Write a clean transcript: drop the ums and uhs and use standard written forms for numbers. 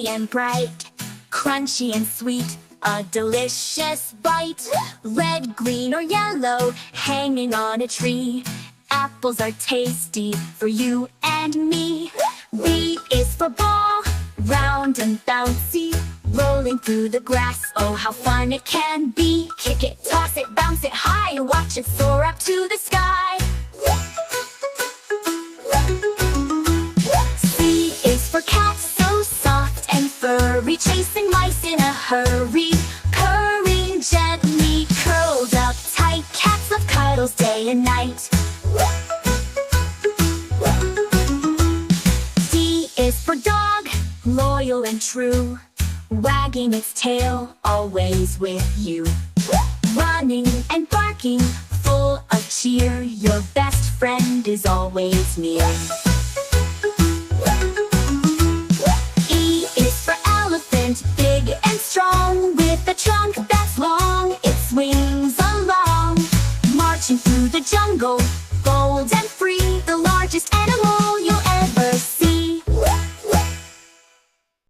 and bright, crunchy and sweet, a delicious bite. Red, green, or yellow, hanging on a tree. Apples are tasty for you and me. B is for ball, round and bouncy, rolling through the grass. Oh, how fun it can be. Kick it, toss it, bounce it high, watch it soar up to the sky. C is for cat, so soft and furry, chasing mice in a hurry. Purring gently, curled up tight, cats love cuddles day and night. D is for dog, loyal and true, wagging its tail, always with you. Running and barking, full of cheer, your best friend is always near. E is for elephant, big and strong, with a trunk that's long, it swings along. Marching through the jungle, bold and free, the largest animal